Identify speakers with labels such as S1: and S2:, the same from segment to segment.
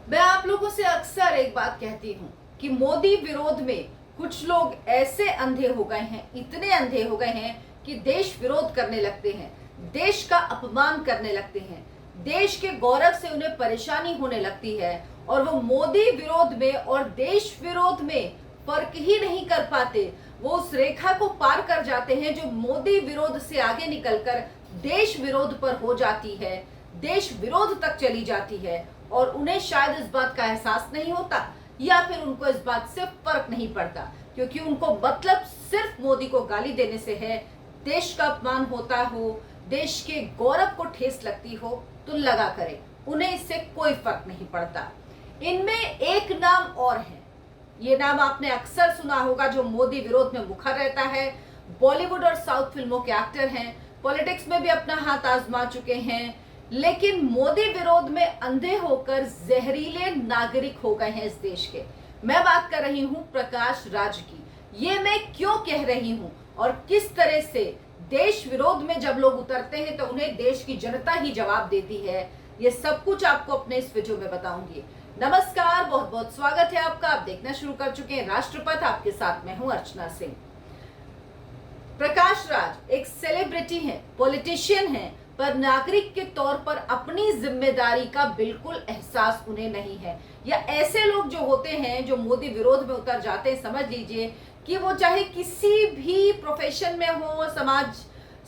S1: मैं आप लोगों से अक्सर एक बात कहती हूँ कि मोदी विरोध में कुछ लोग ऐसे अंधे हो गए हैं, इतने अंधे हो गए हैं कि देश विरोध करने लगते हैं, देश का अपमान करने लगते हैं, देश के गौरव से उन्हें परेशानी होने लगती है और वो मोदी विरोध में और देश विरोध में फर्क ही नहीं कर पाते। वो उस रेखा को पार कर जाते हैं जो मोदी विरोध से आगे निकलकर देश विरोध पर हो जाती है, देश विरोध तक चली जाती है और उन्हें शायद इस बात का एहसास नहीं होता या फिर उनको इस बात से फर्क नहीं पड़ता, क्योंकि उनको मतलब सिर्फ मोदी को गाली देने से है। देश का अपमान होता हो, देश के गौरव को ठेस लगती हो तो लगा करे, उन्हें इससे कोई फर्क नहीं पड़ता। इनमें एक नाम और है, ये नाम आपने अक्सर सुना होगा, जो मोदी विरोध में मुखर रहता है। बॉलीवुड और साउथ फिल्मों के एक्टर हैं, पॉलिटिक्स में भी अपना हाथ आजमा चुके हैं, लेकिन मोदी विरोध में अंधे होकर जहरीले नागरिक हो गए हैं इस देश के। मैं बात कर रही हूं प्रकाश राज की। ये मैं क्यों कह रही हूं और किस तरह से देश विरोध में जब लोग उतरते हैं तो उन्हें देश की जनता ही जवाब देती है, ये सब कुछ आपको अपने इस वीडियो में बताऊंगी। नमस्कार, बहुत बहुत स्वागत है आपका। आप देखना शुरू कर चुके हैं राष्ट्रपथ, आपके साथ मैं हूं अर्चना सिंह। प्रकाश राज एक सेलिब्रिटी हैं, पॉलिटिशियन हैं, पर नागरिक के तौर पर अपनी जिम्मेदारी का बिल्कुल एहसास उन्हें नहीं है। या ऐसे लोग जो होते हैं जो मोदी विरोध में उतर जाते हैं, समझ लीजिए कि वो चाहे किसी भी प्रोफेशन में हो, समाज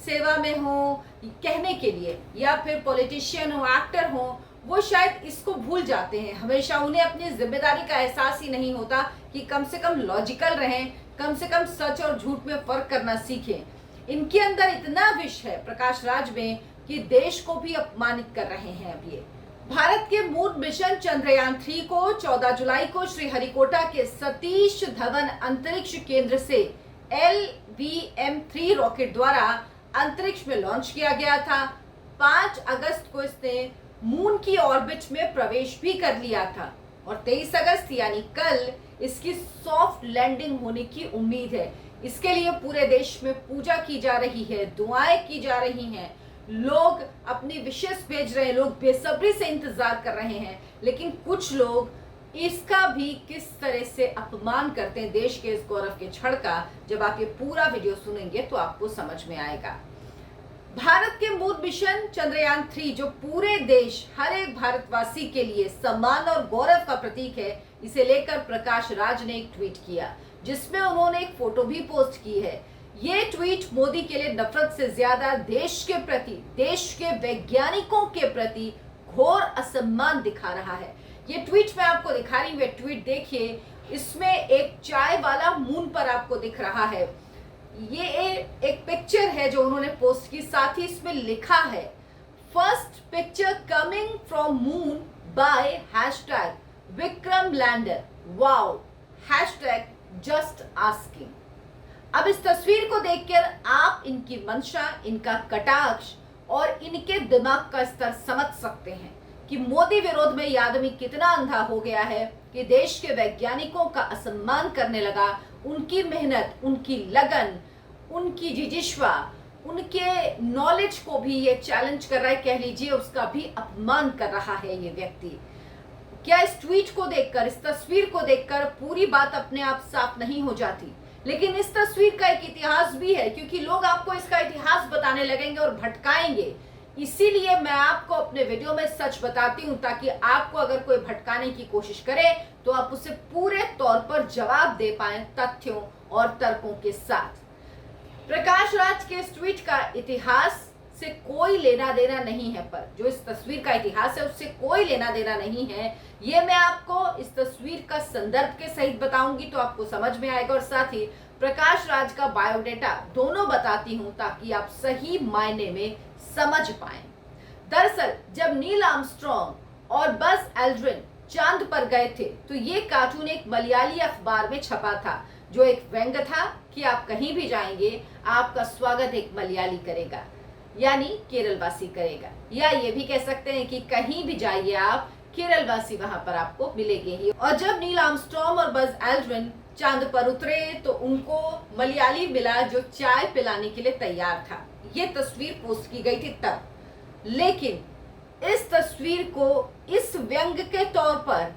S1: सेवा में हो कहने के लिए, या फिर पॉलिटिशियन हो, एक्टर हो, वो शायद इसको भूल जाते हैं। हमेशा उन्हें अपनी जिम्मेदारी का एहसास ही नहीं होता कि कम से कम लॉजिकल रहें, कम से कम सच और झूठ में फर्क करना सीखें। इनके अंदर इतना विष है प्रकाश राज में कि देश को भी अपमानित कर रहे हैं। अब ये भारत के मून मिशन चंद्रयान 3 को 14 जुलाई को श्रीहरिकोटा के सतीश धवन अंतरिक्ष केंद्र से LVM-3 रॉकेट द्वारा अंतरिक्ष में लॉन्च किया गया था। 5 अगस्त को इसने मून की ऑर्बिट में प्रवेश भी कर लिया था और 23 अगस्त यानी कल इसकी सॉफ्ट लैंडिंग होने की उम्मीद है। इसके लिए पूरे देश में पूजा की जा रही है, दुआएं की जा रही हैं, लोग अपनी विशेष भेज रहे हैं, लोग बेसब्री से इंतजार कर रहे हैं। लेकिन कुछ लोग इसका भी किस तरह से अपमान करते हैं देश के इस गौरव के क्षण का, जब आप ये पूरा वीडियो सुनेंगे तो आपको समझ में आएगा। भारत के मून मिशन चंद्रयान 3 जो पूरे देश, हर एक भारतवासी के लिए सम्मान और गौरव का प्रतीक है, इसे लेकर प्रकाश राज ने एक ट्वीट किया जिसमें उन्होंने एक फोटो भी पोस्ट की है। ये ट्वीट मोदी के लिए नफरत से ज्यादा देश के प्रति, देश के वैज्ञानिकों के प्रति घोर असम्मान दिखा रहा है। ये ट्वीट मैं आपको दिखा रही हूँ, ये ट्वीट देखिए। इसमें एक चाय वाला मून पर आपको दिख रहा है। ये एक पिक्चर है जो उन्होंने पोस्ट की, साथ ही इसमें लिखा है first picture coming from moon by #Vikram lander, wow, #just asking. अब इस तस्वीर को देखकर आप इनकी मंशा, इनका कटाक्ष और इनके दिमाग का स्तर समझ सकते हैं कि मोदी विरोध में ये आदमी कितना अंधा हो गया है कि देश के वैज्ञानिकों का असम्मान करने लगा। उनकी मेहनत, उनकी लगन, उनकी जिज्ञासा, उनके नॉलेज को भी ये चैलेंज कर रहा है, कह लीजिए उसका भी अपमान कर रहा है ये व्यक्ति। क्या इस ट्वीट को देखकर, इस तस्वीर को देखकर पूरी बात अपने आप साफ नहीं हो जाती? लेकिन इस तस्वीर का एक इतिहास भी है, क्योंकि लोग आपको इसका इतिहास बताने लगेंगे और भटकाएंगे। इसीलिए मैं आपको अपने वीडियो में सच बताती हूं, ताकि आपको अगर कोई भटकाने की कोशिश करे तो आप उसे पूरे तौर पर जवाब दे पाएं तथ्यों और तर्कों के साथ। प्रकाश राज के इस ट्वीट का इतिहास से कोई लेना देना नहीं है, पर जो इस तस्वीर का इतिहास है उससे कोई लेना देना नहीं है। ये मैं आपको इस तस्वीर का संदर्भ के सहित बताऊंगी तो आपको समझ में आएगा, और साथ ही प्रकाश राज का बायोडेटा दोनों बताती हूं ताकि आप सही मायने में समझ पाएं। दरअसल जब नील आर्मस्ट्रॉन्ग और बज एल्ड्रिन चांद पर गए थे तो ये कार्टून एक मलयाली अखबार में छपा था, जो एक व्यंग्य था कि आप कहीं भी जाएंगे आपका स्वागत एक मलयाली करेगा, यानी केरलवासी करेगा। या ये भी कह सकते हैं कि कहीं भी जाइए आप, केरलवासी वहां पर आपको मिलेंगे ही। और जब नील आर्मस्ट्रॉन्ग और बज एल्ड्रिन चांद पर उतरे तो उनको मलयाली मिला जो चाय पिलाने के लिए तैयार था। ये तस्वीर पोस्ट की गई थी तब। लेकिन इस तस्वीर को इस व्यंग के तौर पर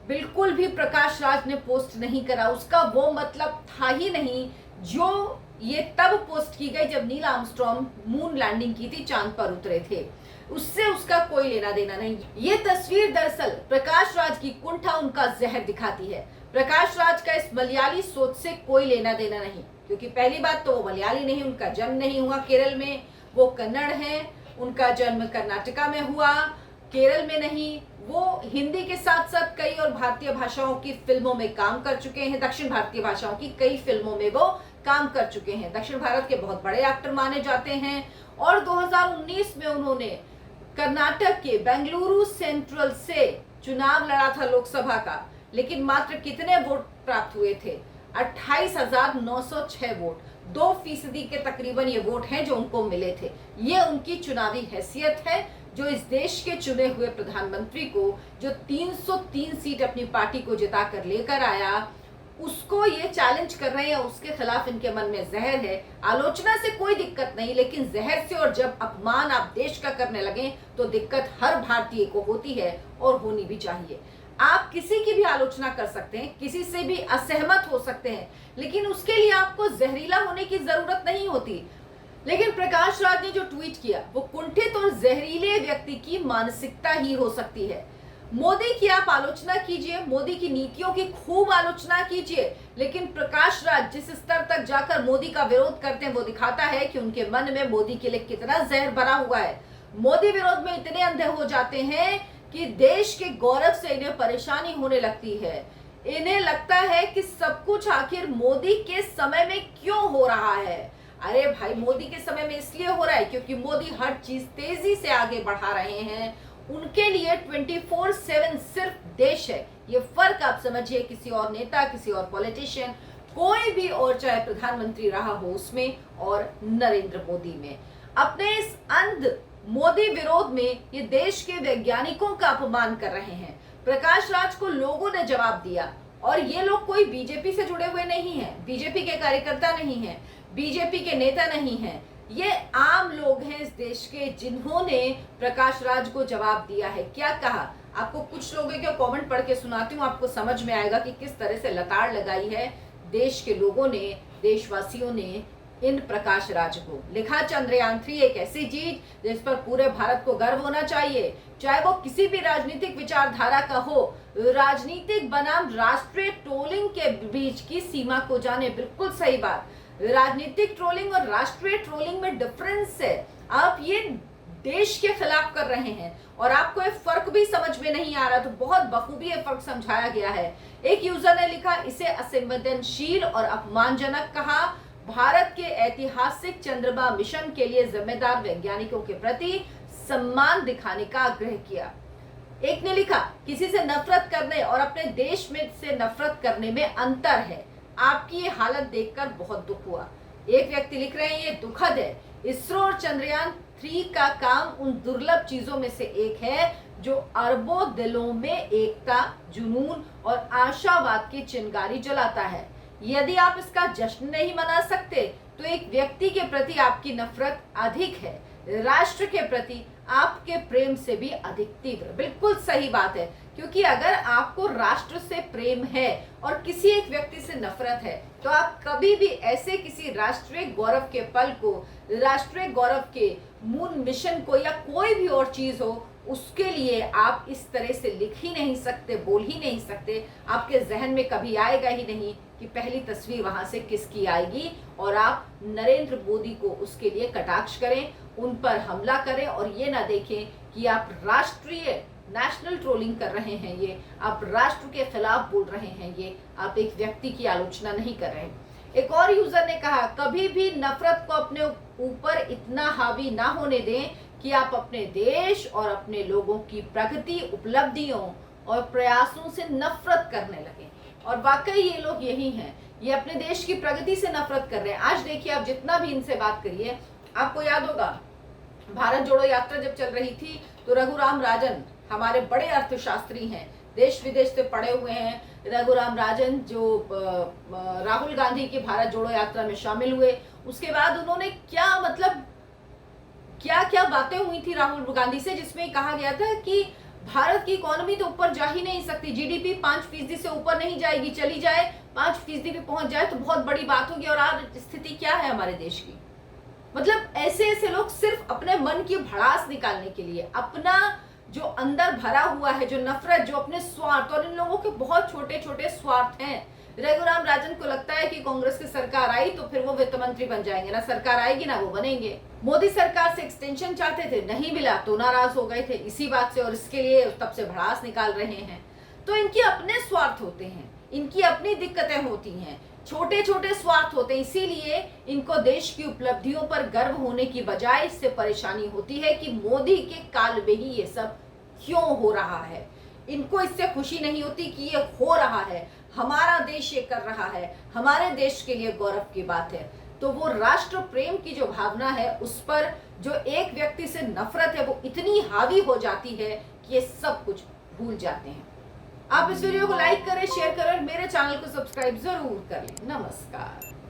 S1: बिल्कुल भी प्रकाश राज ने पोस्ट नहीं करा। उसका वो मतलब था ही नहीं। जो ये तब पोस्ट की गई जब नील आर्मस्ट्रॉन्ग मून लैंडिंग की थी, चांद पर उतरे थे। उससे उसका कोई लेना देना नहीं। ये तस्वीर दरअसल प्रकाश राज की कुंठा, उनका जहर दिखाती है। प्रकाश राज का इस मलयाली सोच से कोई लेना देना नहीं, क्योंकि पहली बात तो वो मलयाली नहीं, उनका जन्म नहीं हुआ केरल में, वो कन्नड़ हैं। उनका जन्म कर्नाटका में हुआ, केरल में नहीं। वो हिंदी के साथ साथ कई और भारतीय भाषाओं की फिल्मों में काम कर चुके हैं। दक्षिण भारतीय भाषाओं की कई फिल्मों में वो काम कर चुके हैं। दक्षिण भारत के बहुत बड़े एक्टर माने जाते हैं। और 2019 में उन्होंने कर्नाटक के बेंगलुरु सेंट्रल से चुनाव लड़ा था लोकसभा का, लेकिन मात्र कितने वोट प्राप्त हुए थे? 28,906 वोट। 2% के तकरीबन ये वोट हैं जो उनको मिले थे। ये उनकी चुनावी हैसियत है, जो इस देश के चुने हुए प्रधानमंत्री को, जो 303 सीट अपनी पार्टी को जिता कर लेकर आया, उसको ये चैलेंज कर रहे हैं। उसके खिलाफ इनके मन में जहर है। आलोचना से कोई दिक्कत नहीं, लेकिन जहर से और जब अपमान आप देश का करने लगे तो दिक्कत हर भारतीय को होती है और होनी भी चाहिए। आप किसी की भी आलोचना कर सकते हैं, किसी से भी असहमत हो सकते हैं, लेकिन उसके लिए आपको जहरीला होने की जरूरत नहीं होती। लेकिन प्रकाश राज ने जो ट्वीट किया वो कुंठित और जहरीले व्यक्ति की मानसिकता ही हो सकती है। मोदी की आप आलोचना कीजिए, मोदी की नीतियों की खूब आलोचना कीजिए, लेकिन प्रकाश राज जिस स्तर तक जाकर मोदी का विरोध करते हैं वो दिखाता है कि उनके मन में मोदी के लिए कितना जहर भरा हुआ है। मोदी विरोध में इतने अंधे हो जाते हैं कि देश के गौरव से इन्हें परेशानी होने लगती है। इन्हें लगता है कि सब कुछ आखिर मोदी के समय में क्यों हो रहा है। अरे भाई, मोदी के समय में इसलिए हो रहा है क्योंकि मोदी हर चीज तेजी से आगे बढ़ा रहे हैं। उनके लिए 24/7 सिर्फ देश है। ये फर्क आप समझिए, किसी और नेता, किसी और पॉलिटिशियन, कोई भी और चाहे प्रधानमंत्री रहा हो उसमें और नरेंद्र मोदी में। अपने इस अंध मोदी विरोध में ये देश के वैज्ञानिकों का अपमान कर रहे हैं। प्रकाश राज को लोगों ने जवाब दिया, और ये लोग कोई बीजेपी से जुड़े हुए नहीं हैं, बीजेपी के कार्यकर्ता नहीं हैं, बीजेपी के नेता नहीं हैं। ये आम लोग हैं इस देश के, जिन्होंने प्रकाश राज को जवाब दिया है। क्या कहा? आपको कुछ लोगों के कमेंट पढ़ के सुनाती हूँ, आपको समझ में आएगा कि किस तरह से लताड़ लगाई है देश के लोगों ने, देशवासियों ने इन प्रकाश राज को। लिखा, चंद्रयान-3 एक ऐसी चीज जिस पर पूरे भारत को गर्व होना चाहिए, चाहे वो किसी भी राजनीतिक विचारधारा का हो। राजनीतिक बनाम राष्ट्रीय ट्रोलिंग के बीच की सीमा को जाने। बिल्कुल सही बात। राजनीतिक ट्रोलिंग और राष्ट्रीय ट्रोलिंग में डिफरेंस है। आप ये देश के खिलाफ कर रहे हैं और आपको ये फर्क भी समझ में नहीं आ रहा, तो बहुत बखूबी ये फर्क समझाया गया है। एक यूजर ने लिखा, इसे असंवेदनशील और अपमानजनक कहा। भारत के ऐतिहासिक चंद्रमा मिशन के लिए जिम्मेदार वैज्ञानिकों के प्रति सम्मान दिखाने का आग्रह किया। एक ने लिखा, किसी से नफरत करने और अपने देश में से नफरत करने में अंतर है। आपकी ये हालत देखकर बहुत दुख हुआ। एक व्यक्ति लिख रहे हैं, ये दुखद है। इसरो और चंद्रयान-3 का काम उन दुर्लभ चीजों में से एक है जो अरबों दिलों में एकता, जुनून और आशावाद की चिंगारी जलाता है। यदि आप इसका जश्न नहीं मना सकते तो एक व्यक्ति के प्रति आपकी नफरत अधिक है, राष्ट्र के प्रति आपके प्रेम से भी अधिक तीव्र। बिल्कुल सही बात है, क्योंकि अगर आपको राष्ट्र से प्रेम है और किसी एक व्यक्ति से नफरत है, तो आप कभी भी ऐसे किसी राष्ट्रीय गौरव के पल को, राष्ट्रीय गौरव के मून मिशन को या कोई भी और चीज हो, उसके लिए आप इस तरह से लिख ही नहीं सकते, बोल ही नहीं सकते। आपके जहन में कभी आएगा ही नहीं कि पहली तस्वीर वहां से किसकी आएगी, और आप नरेंद्र मोदी को उसके लिए कटाक्ष करें, उन पर हमला करें और ये ना देखें कि आप राष्ट्रीय नेशनल ट्रोलिंग कर रहे हैं, ये आप राष्ट्र के खिलाफ बोल रहे हैं, ये आप एक व्यक्ति की आलोचना नहीं कर रहे हैं। एक और यूजर ने कहा, कभी भी नफरत को अपने ऊपर इतना हावी ना होने दें कि आप अपने देश और अपने लोगों की प्रगति, उपलब्धियों और प्रयासों से नफरत करने लगे। और वाकई ये लोग यही हैं, ये अपने देश की प्रगति से नफरत कर रहे हैं। आज देखिए, आप जितना भी इनसे बात करिए, आपको याद होगा भारत जोड़ो यात्रा जब चल रही थी तो रघुराम राजन हमारे बड़े अर्थशास्त्री हैं, देश विदेश से पढ़े हुए हैं। रघुराम राजन जो राहुल गांधी की भारत जोड़ो यात्रा में शामिल हुए, उसके बाद उन्होंने क्या मतलब क्या क्या बातें हुई थी राहुल गांधी से, जिसमें कहा गया था कि भारत की इकोनॉमी तो ऊपर जा ही नहीं सकती, जीडीपी 5% से ऊपर नहीं जाएगी, चली जाए 5% भी पहुंच जाए तो बहुत बड़ी बात होगी। और आज स्थिति क्या है हमारे देश की? मतलब ऐसे ऐसे लोग सिर्फ अपने मन की भड़ास निकालने के लिए, अपना जो अंदर भरा हुआ है, जो नफरत, जो अपने स्वार्थ, और इन लोगों के बहुत छोटे छोटे स्वार्थ हैं। रघुराम राजन को लगता है कि कांग्रेस की सरकार आई तो फिर वो वित्त मंत्री बन जाएंगे, ना सरकार आएगी ना वो बनेंगे। मोदी सरकार से एक्सटेंशन चाहते थे, नहीं मिला तो नाराज हो गए थे इसी बात से, और इसके लिए तब से भड़ास निकाल रहे हैं। तो इनके अपने स्वार्थ होते हैं, इनकी अपनी दिक्कतें होती हैं, छोटे छोटे स्वार्थ होते हैं, इसीलिए इनको देश की उपलब्धियों पर गर्व होने की बजाय इससे परेशानी होती है कि मोदी के काल में ही ये सब क्यों हो रहा है। इनको इससे खुशी नहीं होती कि ये हो रहा है, हमारा देश ये कर रहा है, हमारे देश के लिए गौरव की बात है। तो वो राष्ट्र प्रेम की जो भावना है, उस पर जो एक व्यक्ति से नफरत है, वो इतनी हावी हो जाती है कि ये सब कुछ भूल जाते हैं। आप इस वीडियो को लाइक करें, शेयर करें और मेरे चैनल को सब्सक्राइब जरूर कर लें। नमस्कार।